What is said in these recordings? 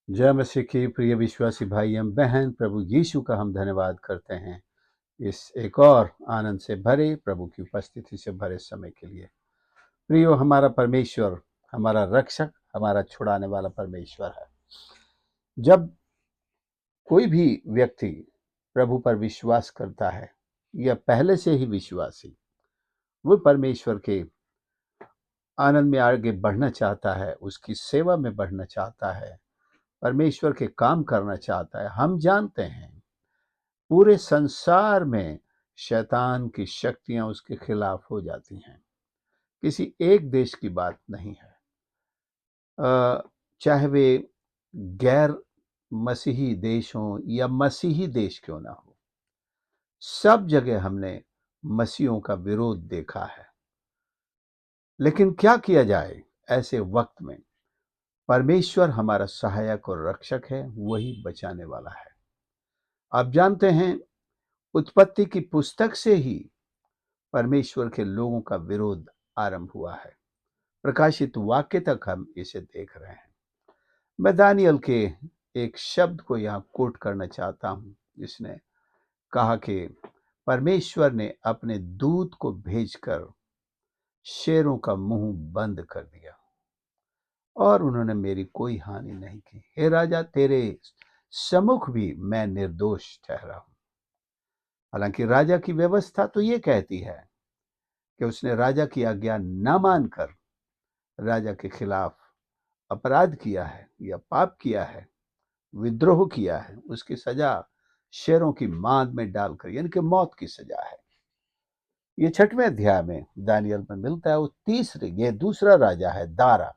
जय मसीह की प्रिय विश्वासी भाई एवं बहन, प्रभु यीशु का हम धन्यवाद करते हैं इस एक और आनंद से भरे, प्रभु की उपस्थिति से भरे समय के लिए। प्रियो, हमारा परमेश्वर, हमारा रक्षक, हमारा छुड़ाने वाला परमेश्वर है। जब कोई भी व्यक्ति प्रभु पर विश्वास करता है या पहले से ही विश्वासी, वो परमेश्वर के आनंद में आगे बढ़ना चाहता है, उसकी सेवा में बढ़ना चाहता है, परमेश्वर के काम करना चाहता है। हम जानते हैं पूरे संसार में शैतान की शक्तियां उसके खिलाफ हो जाती हैं। किसी एक देश की बात नहीं है, चाहे वे गैर मसीही देश हों या मसीही देश क्यों ना हो, सब जगह हमने मसीहों का विरोध देखा है। लेकिन क्या किया जाए ऐसे वक्त में? परमेश्वर हमारा सहायक और रक्षक है, वही बचाने वाला है। आप जानते हैं, उत्पत्ति की पुस्तक से ही परमेश्वर के लोगों का विरोध आरंभ हुआ है। प्रकाशित वाक्य तक हम इसे देख रहे हैं। मैं दानियल के एक शब्द को यहाँ कोट करना चाहता हूँ, जिसने कहा कि परमेश्वर ने अपने दूत को भेजकर शेरों का मुंह बंद कर दिया और उन्होंने मेरी कोई हानि नहीं की। हे राजा, तेरे सम्मुख भी मैं निर्दोष ठहरा हूं। हालांकि राजा की व्यवस्था तो ये कहती है कि उसने राजा की आज्ञा न मानकर राजा के खिलाफ अपराध किया है या पाप किया है, विद्रोह किया है, उसकी सजा शेरों की मांद में डालकर, यानी कि मौत की सजा है। ये 6वें अध्याय में दानियल में मिलता है। वो ये दूसरा राजा है, दारा।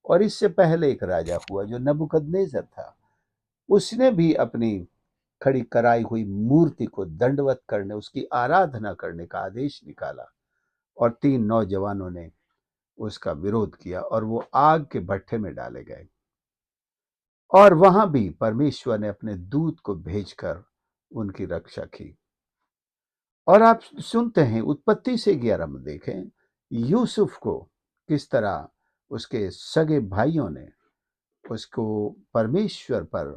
और इससे पहले एक राजा हुआ जो नबूकदनेस्सर था। उसने भी अपनी खड़ी कराई हुई मूर्ति को दंडवत करने, उसकी आराधना करने का आदेश निकाला और 3 नौजवानों ने उसका विरोध किया और वो आग के भट्ठे में डाले गए। और वहां भी परमेश्वर ने अपने दूत को भेजकर उनकी रक्षा की। और आप सुनते हैं, उत्पत्ति से 11 में देखें यूसुफ को किस तरह उसके सगे भाइयों ने उसको परमेश्वर पर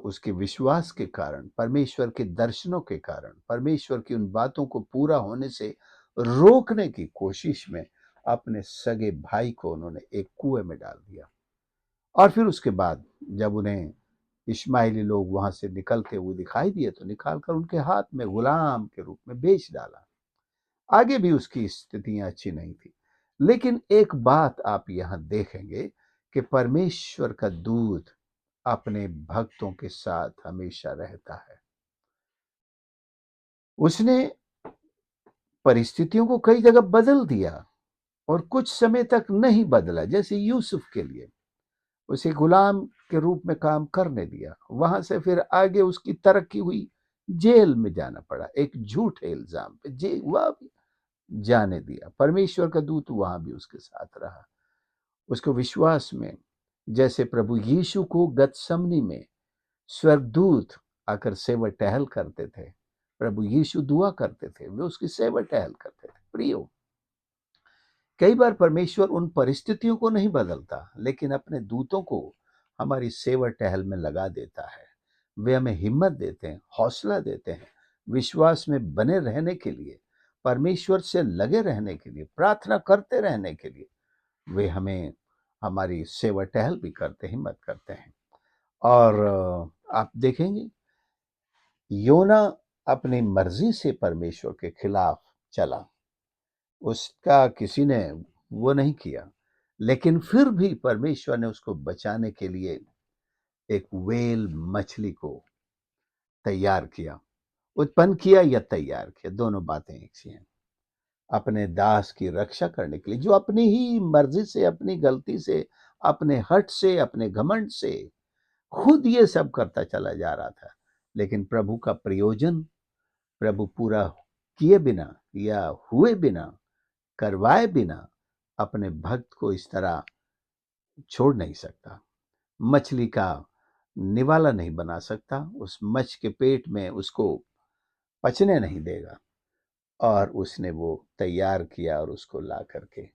उसके विश्वास के कारण, परमेश्वर के दर्शनों के कारण, परमेश्वर की उन बातों को पूरा होने से रोकने की कोशिश में अपने सगे भाई को उन्होंने एक कुएं में डाल दिया। और फिर उसके बाद जब उन्हें इश्माइली लोग वहां से निकलते हुए दिखाई दिए तो निकालकर उनके हाथ में गुलाम के रूप में बेच डाला। आगे भी उसकी स्थितियां अच्छी नहीं थी। लेकिन एक बात आप यहां देखेंगे कि परमेश्वर का दूत अपने भक्तों के साथ हमेशा रहता है। उसने परिस्थितियों को कई जगह बदल दिया और कुछ समय तक नहीं बदला। जैसे यूसुफ के लिए उसे गुलाम के रूप में काम करने दिया, वहां से फिर आगे उसकी तरक्की हुई, जेल में जाना पड़ा, एक झूठे इल्जाम पे जेल वह भी जाने दिया। परमेश्वर का दूत वहां भी उसके साथ रहा, उसको विश्वास में। जैसे प्रभु यीशु को गतसमनी में स्वर्गदूत आकर सेवा टहल करते थे, प्रभु यीशु दुआ करते थे, वे उसकी सेवा टहल करते थे। प्रियो, कई बार परमेश्वर उन परिस्थितियों को नहीं बदलता, लेकिन अपने दूतों को हमारी सेवा टहल में लगा देता है। वे हमें हिम्मत देते हैं, हौसला देते हैं, विश्वास में बने रहने के लिए, परमेश्वर से लगे रहने के लिए, प्रार्थना करते रहने के लिए। वे हमें हमारी सेवा टहल भी करते, हिम्मत करते हैं। और आप देखेंगे, योना अपनी मर्जी से परमेश्वर के खिलाफ चला, उसका किसी ने वो नहीं किया, लेकिन फिर भी परमेश्वर ने उसको बचाने के लिए एक व्हेल मछली को तैयार किया, उत्पन्न किया या तैयार किया, दोनों बातें एक सी हैं। अपने दास की रक्षा करने के लिए, जो अपनी ही मर्जी से, अपनी गलती से, अपने हट से, अपने घमंड से खुद ये सब करता चला जा रहा था। लेकिन प्रभु का प्रयोजन प्रभु पूरा किए बिना या हुए बिना, करवाए बिना अपने भक्त को इस तरह छोड़ नहीं सकता। मछली का निवाला नहीं बना सकता, उस मछ के पेट में उसको पचने नहीं देगा। और उसने वो तैयार किया और उसको ला करके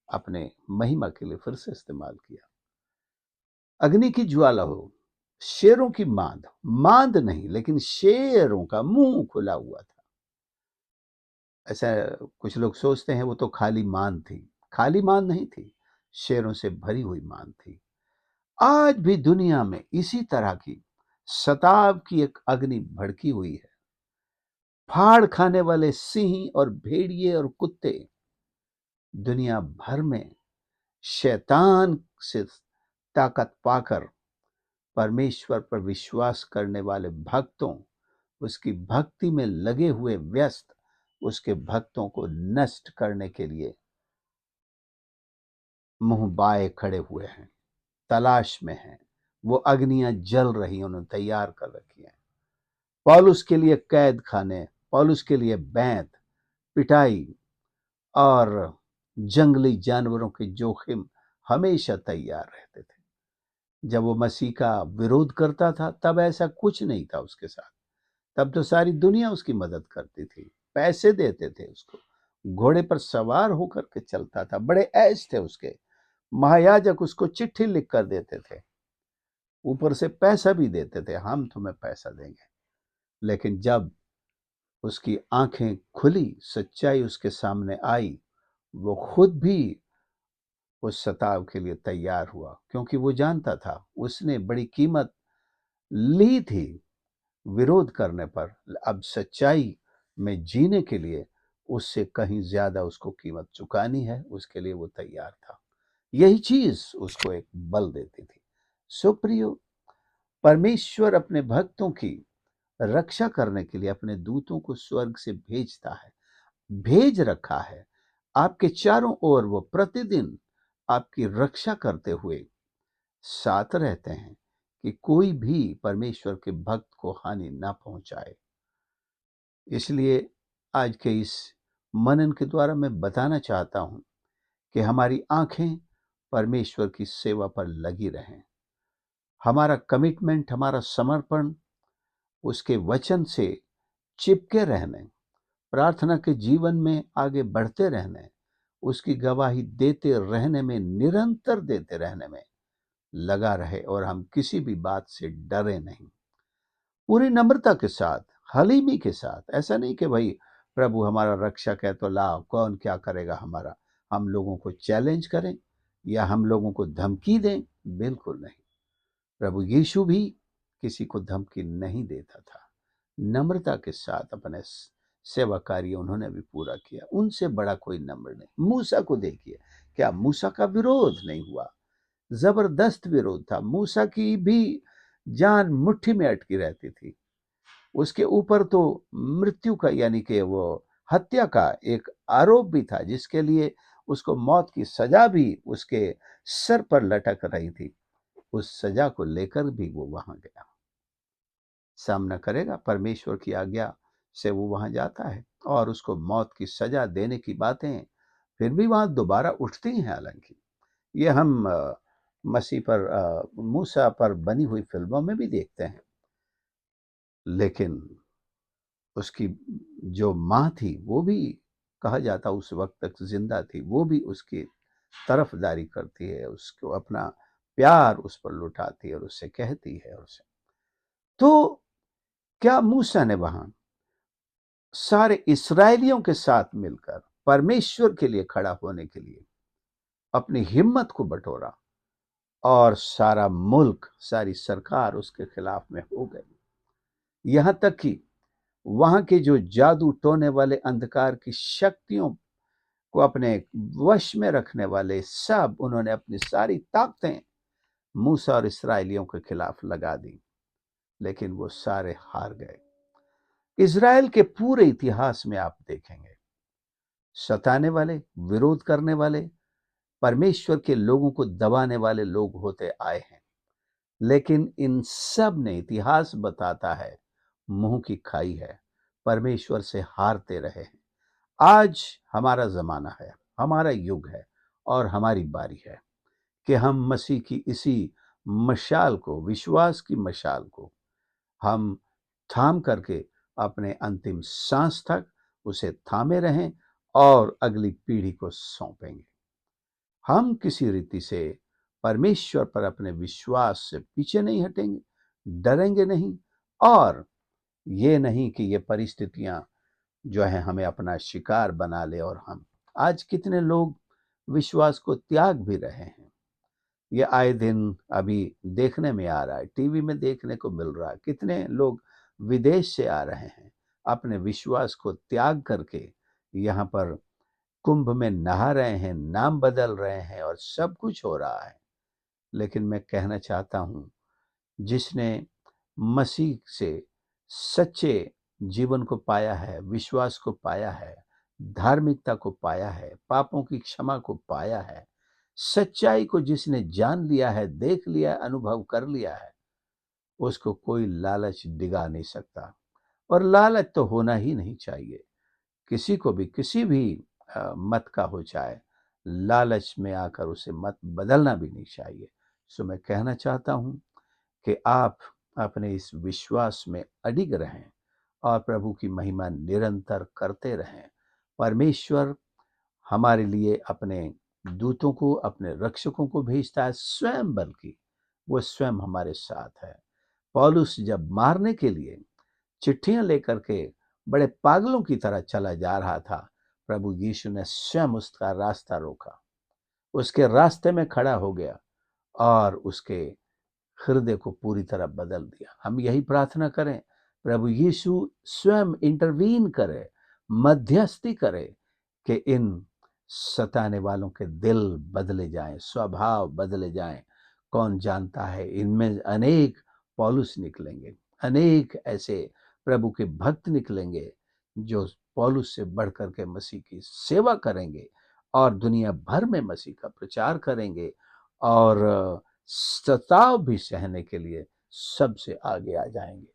अपने महिमा के लिए फिर से इस्तेमाल किया। अग्नि की ज्वाला हो, शेरों की मांद, मांद नहीं लेकिन शेरों का मुंह खुला हुआ था। ऐसा कुछ लोग सोचते हैं वो तो खाली मांद थी, खाली मांद नहीं थी, शेरों से भरी हुई मांद थी। आज भी दुनिया में इसी तरह की सताव की एक अग्नि भड़की हुई है। फाड़ खाने वाले सिंह और भेड़िए और कुत्ते दुनिया भर में शैतान से ताकत पाकर परमेश्वर पर विश्वास करने वाले भक्तों, उसकी भक्ति में लगे हुए व्यस्त उसके भक्तों को नष्ट करने के लिए मुंह बाए खड़े हुए हैं, तलाश में हैं। वो अग्नियां जल रही, उन्होंने तैयार कर रखी हैं। पौलुस के लिए कैद खाने, पौलुस के लिए बैंत, पिटाई और जंगली जानवरों के जोखिम हमेशा तैयार रहते थे। जब वो मसीह का विरोध करता था तब ऐसा कुछ नहीं था उसके साथ। तब तो सारी दुनिया उसकी मदद करती थी, पैसे देते थे उसको, घोड़े पर सवार होकर के चलता था, बड़े ऐश थे उसके। महायाजक उसको चिट्ठी लिख कर देते थे, ऊपर से पैसा भी देते थे, हम तुम्हें पैसा देंगे। लेकिन जब उसकी आंखें खुली, सच्चाई उसके सामने आई, वो खुद भी उस सताव के लिए तैयार हुआ, क्योंकि वो जानता था उसने बड़ी कीमत ली थी विरोध करने पर। अब सच्चाई में जीने के लिए उससे कहीं ज्यादा उसको कीमत चुकानी है, उसके लिए वो तैयार था। यही चीज उसको एक बल देती थी। सुप्रियो, परमेश्वर अपने भक्तों की रक्षा करने के लिए अपने दूतों को स्वर्ग से भेजता है, भेज रखा है। आपके चारों ओर वो प्रतिदिन आपकी रक्षा करते हुए साथ रहते हैं कि कोई भी परमेश्वर के भक्त को हानि ना पहुंचाए। इसलिए आज के इस मनन के द्वारा मैं बताना चाहता हूं कि हमारी आंखें परमेश्वर की सेवा पर लगी रहें। हमारा कमिटमेंट, हमारा समर्पण उसके वचन से चिपके रहने, प्रार्थना के जीवन में आगे बढ़ते रहने, उसकी गवाही देते रहने में, निरंतर देते रहने में लगा रहे और हम किसी भी बात से डरे नहीं। पूरी नम्रता के साथ, हलीमी के साथ। ऐसा नहीं कि भाई प्रभु हमारा रक्षक है तो लाओ, कौन क्या करेगा हमारा, हम लोगों को चैलेंज करें या हम लोगों को धमकी दें। बिल्कुल नहीं। प्रभु यीशु भी किसी को धमकी नहीं देता था। नम्रता के साथ अपने सेवा कार्य उन्होंने भी पूरा किया। उनसे बड़ा कोई नम्र नहीं। मूसा को देखिए, क्या मूसा का विरोध नहीं हुआ? जबरदस्त विरोध था। मूसा की भी जान मुट्ठी में अटकी रहती थी। उसके ऊपर तो मृत्यु का यानी कि वो हत्या का एक आरोप भी था, जिसके लिए उसको मौत की सजा भी उसके सर पर लटक रही थी। उस सजा को लेकर भी वो वहां गया, सामना करेगा। परमेश्वर की आज्ञा से वो वहां जाता है और उसको मौत की सजा देने की बातें फिर भी वहां दोबारा उठती हैं। हालांकि ये हम मसीह पर, मूसा पर बनी हुई फिल्मों में भी देखते हैं। लेकिन उसकी जो माँ थी वो भी, कहा जाता उस वक्त तक जिंदा थी, वो भी उसकी तरफदारी करती है, उसको अपना प्यार उस पर लुटाती है और उससे कहती है उसे। तो क्या मूसा ने वहां सारे इस्राएलियों के साथ मिलकर परमेश्वर के लिए खड़ा होने के लिए अपनी हिम्मत को बटोरा और सारा मुल्क, सारी सरकार उसके खिलाफ में हो गई। यहां तक कि वहां के जो जादू टोने वाले अंधकार की शक्तियों को अपने वश में रखने वाले सब, उन्होंने अपनी सारी ताकतें मूसा और इस्राएलियों के खिलाफ लगा दी, लेकिन वो सारे हार गए। इज़राइल के पूरे इतिहास में आप देखेंगे, सताने वाले, विरोध करने वाले, परमेश्वर के लोगों को दबाने वाले लोग होते आए हैं, लेकिन इन सब ने, इतिहास बताता है, मुंह की खाई है, परमेश्वर से हारते रहे हैं। आज हमारा जमाना है, हमारा युग है और हमारी बारी है कि हम मसीह की इसी मशाल को, विश्वास की मशाल को हम थाम करके अपने अंतिम सांस तक उसे थामे रहें और अगली पीढ़ी को सौंपेंगे। हम किसी रीति से परमेश्वर पर अपने विश्वास से पीछे नहीं हटेंगे, डरेंगे नहीं, और ये नहीं कि ये परिस्थितियां जो है हमें अपना शिकार बना ले। और हम आज कितने लोग विश्वास को त्याग भी रहे हैं, ये आए दिन अभी देखने में आ रहा है, टीवी में देखने को मिल रहा है। कितने लोग विदेश से आ रहे हैं, अपने विश्वास को त्याग करके यहाँ पर कुंभ में नहा रहे हैं, नाम बदल रहे हैं, और सब कुछ हो रहा है। लेकिन मैं कहना चाहता हूँ, जिसने मसीह से सच्चे जीवन को पाया है, विश्वास को पाया है, धार्मिकता को पाया है, पापों की क्षमा को पाया है, सच्चाई को जिसने जान लिया है, देख लिया, अनुभव कर लिया है, उसको कोई लालच डिगा नहीं सकता। और लालच तो होना ही नहीं चाहिए। किसी को भी किसी भी मत का हो चाहे, लालच में आकर उसे मत बदलना भी नहीं चाहिए। सो मैं कहना चाहता हूँ कि आप अपने इस विश्वास में अडिग रहें और प्रभु की महिमा निरंतर करते रहें। परमेश्वर हमारे लिए अपने दूतों को, अपने रक्षकों को भेजता है, स्वयं, बल्कि वो स्वयं हमारे साथ है। पौलुस जब मारने के लिए चिट्ठियां लेकर के बड़े पागलों की तरह चला जा रहा था, प्रभु यीशु ने स्वयं उसका रास्ता रोका, उसके रास्ते में खड़ा हो गया और उसके हृदय को पूरी तरह बदल दिया। हम यही प्रार्थना करें, प्रभु यीशु स्वयं इंटरवीन करे, मध्यस्थी करे कि इन सताने वालों के दिल बदले जाएं, स्वभाव बदले जाएं। कौन जानता है, इनमें अनेक पौलुस निकलेंगे, अनेक ऐसे प्रभु के भक्त निकलेंगे जो पौलुस से बढ़कर के मसीह की सेवा करेंगे और दुनिया भर में मसीह का प्रचार करेंगे, और सताव भी सहने के लिए सबसे आगे आ जाएंगे।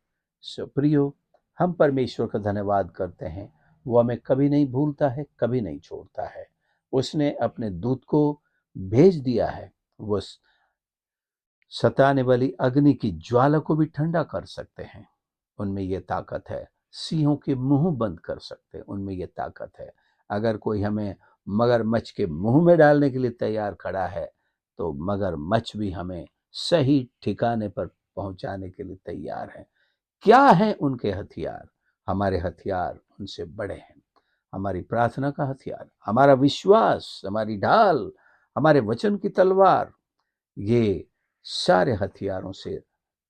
सो प्रियो, हम परमेश्वर का धन्यवाद करते हैं। वो हमें कभी नहीं भूलता है, कभी नहीं छोड़ता है। उसने अपने दूत को भेज दिया है, वो सताने वाली अग्नि की ज्वाला को भी ठंडा कर सकते हैं, उनमें ये ताकत है। सिंहों के मुंह बंद कर सकते हैं, उनमें ये ताकत है। अगर कोई हमें मगरमच्छ के मुंह में डालने के लिए तैयार खड़ा है, तो मगरमच्छ भी हमें सही ठिकाने पर पहुंचाने के लिए तैयार है। क्या है उनके हथियार? हमारे हथियार उनसे बड़े हैं। हमारी प्रार्थना का हथियार, हमारा विश्वास, हमारी ढाल, हमारे वचन की तलवार, ये सारे हथियारों से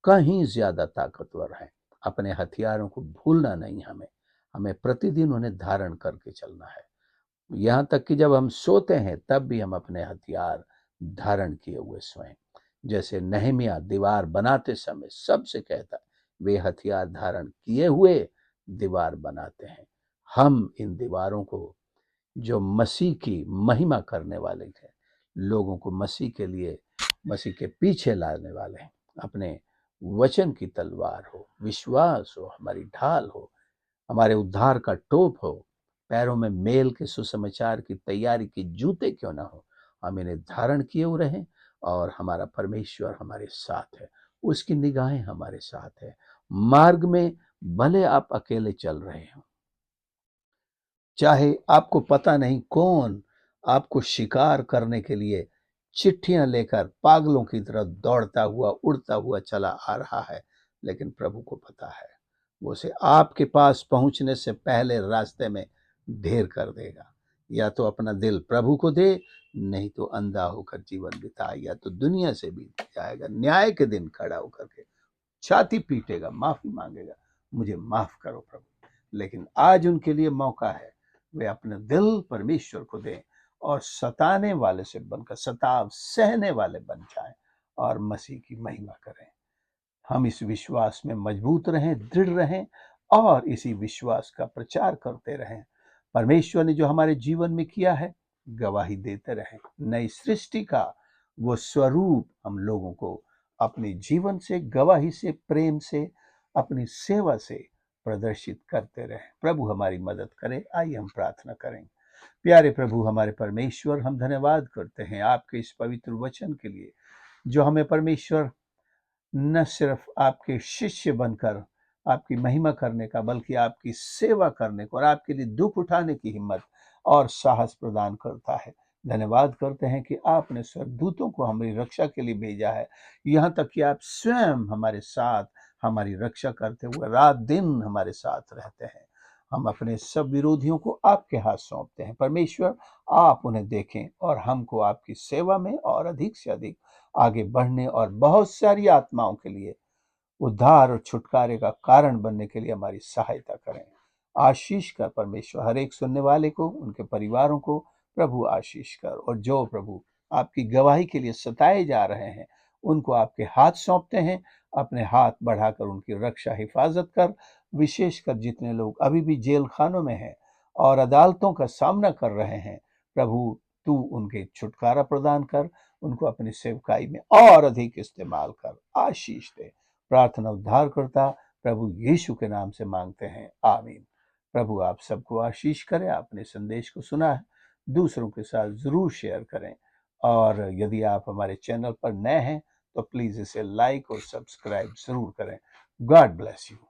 कहीं ज्यादा ताकतवर है। अपने हथियारों को भूलना नहीं, हमें हमें प्रतिदिन उन्हें धारण करके चलना है। यहाँ तक कि जब हम सोते हैं तब भी हम अपने हथियार धारण किए हुए सोएं। जैसे नहमिया दीवार बनाते समय सबसे कहता है, वे हथियार धारण किए हुए दीवार बनाते हैं। हम इन दीवारों को, जो मसीह की महिमा करने वाले हैं, लोगों को मसीह के लिए, मसीह के पीछे लाने वाले हैं, अपने वचन की तलवार हो, विश्वास हो, हमारी ढाल हो, हमारे उद्धार का टोप हो, पैरों में मेल के सुसमाचार की तैयारी की जूते क्यों ना हो, हम इन्हें धारण किए हुए रहें। और हमारा परमेश्वर हमारे साथ है, उसकी निगाहें हमारे साथ है। मार्ग में भले आप अकेले चल रहे हो, चाहे आपको पता नहीं कौन आपको शिकार करने के लिए चिट्ठियां लेकर पागलों की तरह दौड़ता हुआ, उड़ता हुआ चला आ रहा है, लेकिन प्रभु को पता है, वो उसे आपके पास पहुंचने से पहले रास्ते में ढेर कर देगा। या तो अपना दिल प्रभु को दे, नहीं तो अंधा होकर जीवन बिताए, या तो दुनिया से भी जाएगा, न्याय के दिन खड़ा होकर के छाती पीटेगा, माफी मांगेगा, मुझे माफ करो प्रभु। लेकिन आज उनके लिए मौका है, वे अपने दिल परमेश्वर को दें और सताने वाले से बनकर सताव सहने वाले बन जाएं और मसीह की महिमा करें। हम इस विश्वास में मजबूत रहें, दृढ़ रहें और इसी विश्वास का प्रचार करते रहें। परमेश्वर ने जो हमारे जीवन में किया है, गवाही देते रहें। नई सृष्टि का वो स्वरूप हम लोगों को अपने जीवन से, गवाही से, प्रेम से, अपनी सेवा से प्रदर्शित करते रहें। प्रभु हमारी मदद करे। आइए हम प्रार्थना करें। प्यारे प्रभु हमारे परमेश्वर, हम धन्यवाद करते हैं आपके इस पवित्र वचन के लिए, जो हमें परमेश्वर न सिर्फ आपके शिष्य बनकर आपकी महिमा करने का, बल्कि आपकी सेवा करने को और आपके लिए दुख उठाने की हिम्मत और साहस प्रदान करता है। धन्यवाद करते हैं कि आपने स्वर्गदूतों को हमारी रक्षा के लिए भेजा है, यहाँ तक कि आप स्वयं हमारे साथ हमारी रक्षा करते हुए रात दिन हमारे साथ रहते हैं। हम अपने सब विरोधियों को आपके हाथ सौंपते हैं। परमेश्वर, आप उन्हें देखें और हमको आपकी सेवा में और अधिक से अधिक आगे बढ़ने और बहुत सारी आत्माओं के लिए उद्धार और छुटकारे का कारण बनने के लिए हमारी सहायता करें। आशीष कर परमेश्वर हर एक सुनने वाले को, उनके परिवारों को प्रभु आशीष कर। और जो प्रभु आपकी गवाही के लिए सताए जा रहे हैं, उनको आपके हाथ सौंपते हैं। अपने हाथ बढ़ाकर उनकी रक्षा हिफाजत कर। विशेषकर जितने लोग अभी भी जेल खानों में हैं और अदालतों का सामना कर रहे हैं, प्रभु तू उनके छुटकारा प्रदान कर, उनको अपनी सेवकाई में और अधिक इस्तेमाल कर। आशीष दे। प्रार्थना उद्धारकर्ता प्रभु यीशु के नाम से मांगते हैं, आमीन। प्रभु आप सबको आशीष करें। आपने संदेश को सुना है, दूसरों के साथ जरूर शेयर करें। और यदि आप हमारे चैनल पर नए हैं तो प्लीज इसे लाइक और सब्सक्राइब जरूर करें। God bless you.